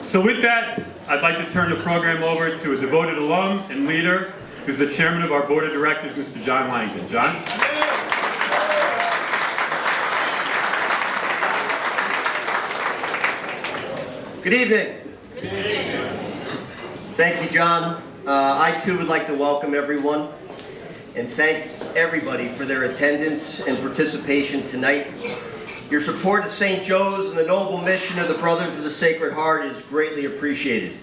So with that, I'd like to turn the program over to a devoted alum and leader, who's the chairman of our board of directors, Mr. John Langdon. John? Good evening. Good evening. Thank you, John. I too would like to welcome everyone and thank everybody for their attendance and participation tonight. Your support of St. Joe's and the noble mission of the Brothers of the Sacred Heart is greatly appreciated.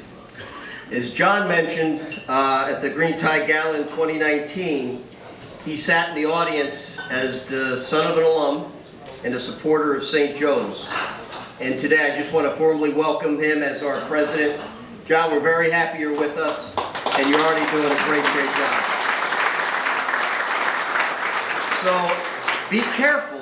As John mentioned, at the Green Tie Gala in 2019, he sat in the audience as the son of an alum and a supporter of St. Joe's. And today I just want to formally welcome him as our president. John, we're very happy you're with us, and you're already doing a great job. So be careful.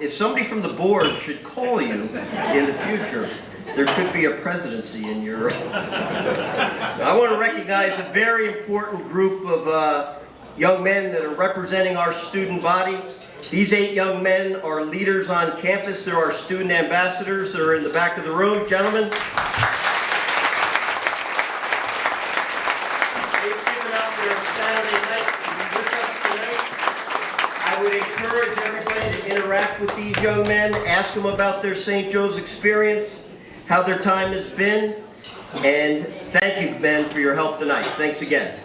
If somebody from the board should call you in the future, there could be a presidency in your... I want to recognize a very important group of young men that are representing our student body. These 8 young men are leaders on campus. They're our student ambassadors that are in the back of the room. Gentlemen. They've given up their Saturday night to be with us tonight. I would encourage everybody to interact with these young men, ask them about their St. Joe's experience, how their time has been, and thank you, men, for your help tonight. Thanks again.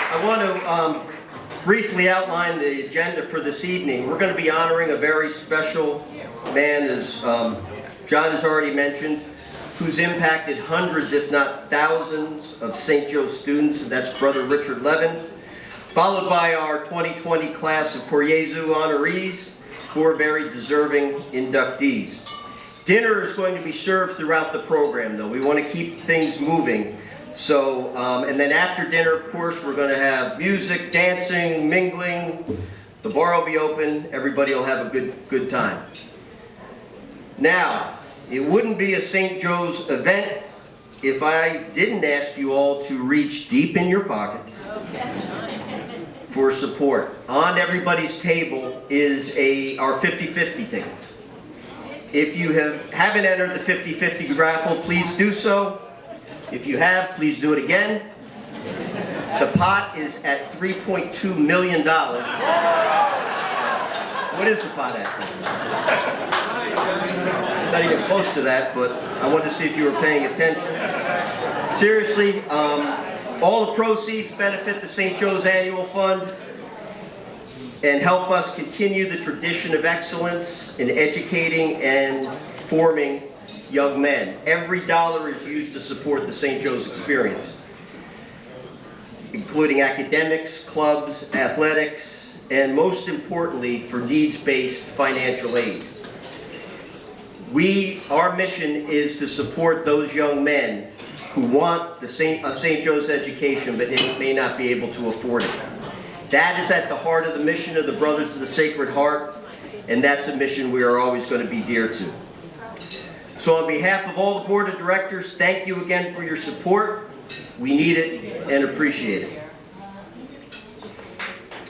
I want to briefly outline the agenda for this evening. We're going to be honoring a very special man, as John has already mentioned, who's impacted hundreds, if not thousands, of St. Joe's students, and that's Brother Richard Leven, followed by our 2020 class of Coriezu honorees, who are very deserving inductees. Dinner is going to be served throughout the program, though. We want to keep things moving. So, and then after dinner, of course, we're going to have music, dancing, mingling. The bar will be open. Everybody will have a good time. Now, it wouldn't be a St. Joe's event if I didn't ask you all to reach deep in your pockets for support. On everybody's table is our 50-50 tickets. If you haven't entered the 50-50 raffle, please do so. If you have, please do it again. The pot is at $3.2 million. What is the pot at? Not even close to that, but I wanted to see if you were paying attention. Seriously, all the proceeds benefit the St. Joe's Annual Fund and help us continue the tradition of excellence in educating and forming young men. Every dollar is used to support the St. Joe's experience, including academics, clubs, athletics, and most importantly, for needs-based financial aid. Our mission is to support those young men who want a St. Joe's education but may not be able to afford it. That is at the heart of the mission of the Brothers of the Sacred Heart, and that's a mission we are always going to be dear to. So on behalf of all the board of directors, thank you again for your support. We need it and appreciate it.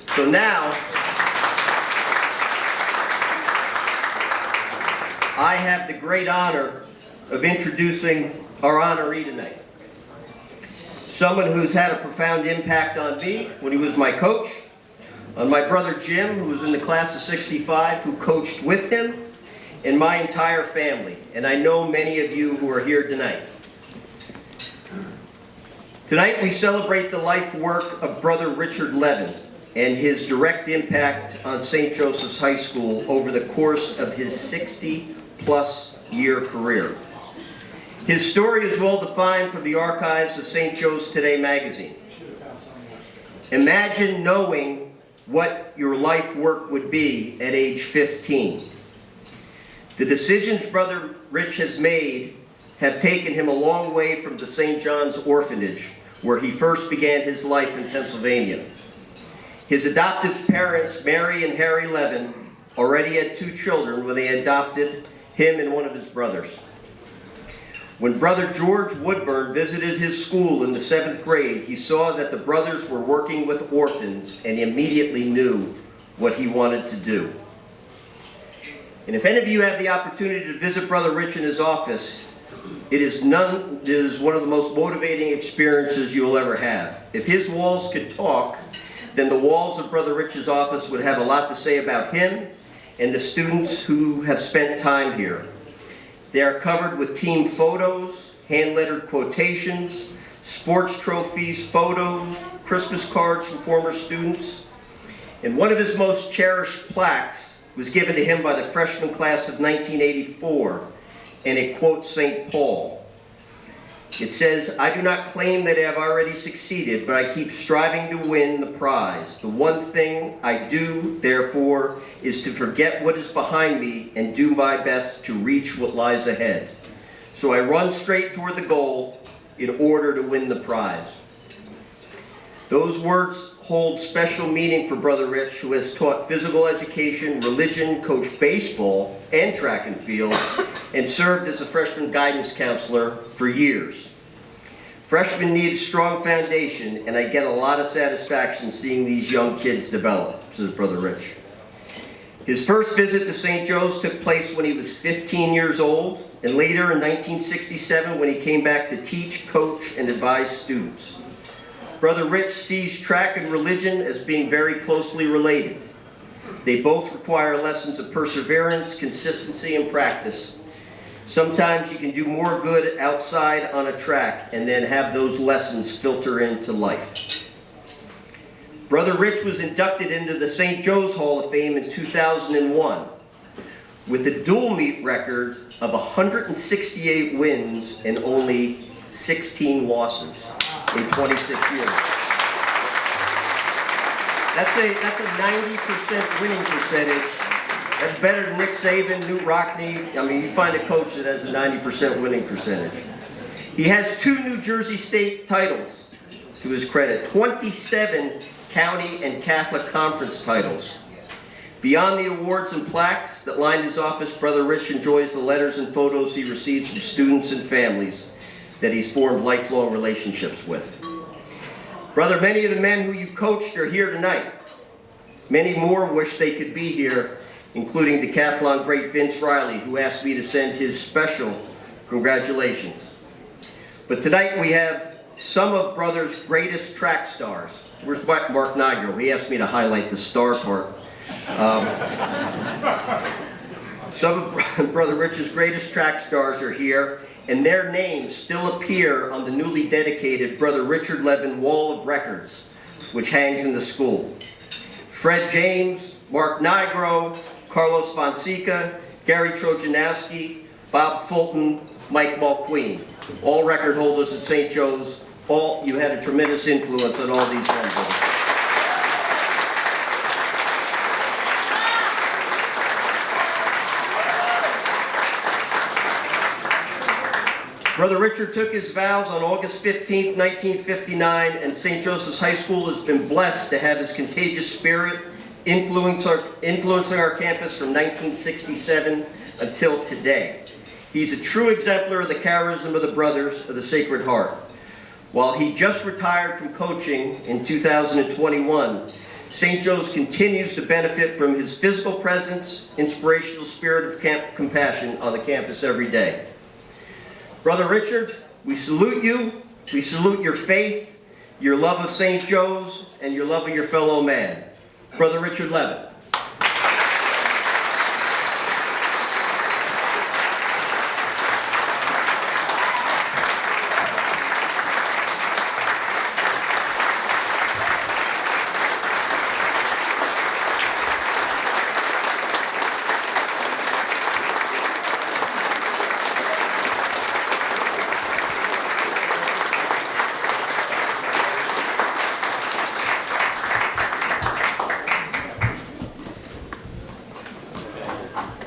So now, I have the great honor of introducing our honoree tonight. Someone who's had a profound impact on me when he was my coach, on my brother Jim, who was in the class of '65, who coached with him, and my entire family. And I know many of you who are here tonight. Tonight we celebrate the life work of Brother Richard Leven and his direct impact on St. Joseph's High School over the course of his 60-plus year career. His story is well defined from the archives of St. Joe's Today magazine. Imagine knowing what your life work would be at age 15. The decisions Brother Rich has made have taken him a long way from the St. John's Orphanage, where he first began his life in Pennsylvania. His adoptive parents, Mary and Harry Levin, already had 2 children when they adopted him and one of his brothers. When Brother George Woodburn visited his school in the 7th grade, he saw that the brothers were working with orphans and immediately knew what he wanted to do. And if any of you have the opportunity to visit Brother Rich in his office, it is one of the most motivating experiences you will ever have. If his walls could talk, then the walls of Brother Rich's office would have a lot to say about him and the students who have spent time here. They are covered with team photos, hand-lettered quotations, sports trophies, photos, Christmas cards from former students. And one of his most cherished plaques was given to him by the freshman class of 1984, and it quotes St. Paul. It says, "I do not claim that I have already succeeded, but I keep striving to win the prize. The one thing I do, therefore, is to forget what is behind me and do my best to reach what lies ahead. So I run straight toward the goal in order to win the prize." Those words hold special meaning for Brother Rich, who has taught physical education, religion, coached baseball and track and field, and served as a freshman guidance counselor for years. Freshmen need a strong foundation, and I get a lot of satisfaction seeing these young kids develop, says Brother Rich. His first visit to St. Joe's took place when he was 15 years old, and later in 1967 when he came back to teach, coach, and advise students. Brother Rich sees track and religion as being very closely related. They both require lessons of perseverance, consistency, and practice. Sometimes you can do more good outside on a track and then have those lessons filter into life. Brother Rich was inducted into the St. Joe's Hall of Fame in 2001 with a dual meet record of 168 wins and only 16 losses in 26 years. That's a 90% winning percentage. That's better than Nick Saban, Newt Rockne. I mean, you find a coach that has a 90% winning percentage. He has 2 New Jersey State titles to his credit, 27 county and Catholic Conference titles. Beyond the awards and plaques that line his office, Brother Rich enjoys the letters and photos he receives from students and families that he's formed lifelong relationships with. Brother, many of the men who you coached are here tonight. Many more wish they could be here, including decathlon great Vince Riley, who asked me to send his special congratulations. But tonight we have some of Brother's greatest track stars. Where's Mark Nigro? He asked me to highlight the star part. Some of Brother Rich's greatest track stars are here, and their names still appear on the newly dedicated Brother Richard Leven Wall of Records, which hangs in the school. Fred James, Mark Nigro, Carlos Fonseca, Gary Trojanowski, Bob Fulton, Mike Mulqueen, all record holders at St. Joe's. You had a tremendous influence on all these men. Brother Richard took his vows on August 15, 1959, and St. Joseph's High School has been blessed to have his contagious spirit influencing our campus from 1967 until today. He's a true exemplar of the charism of the Brothers of the Sacred Heart. While he just retired from coaching in 2021, St. Joe's continues to benefit from his physical presence, inspirational spirit of compassion on the campus every day. Brother Richard, we salute you. We salute your faith, your love of St. Joe's, and your love of your fellow man. Brother Richard Leven.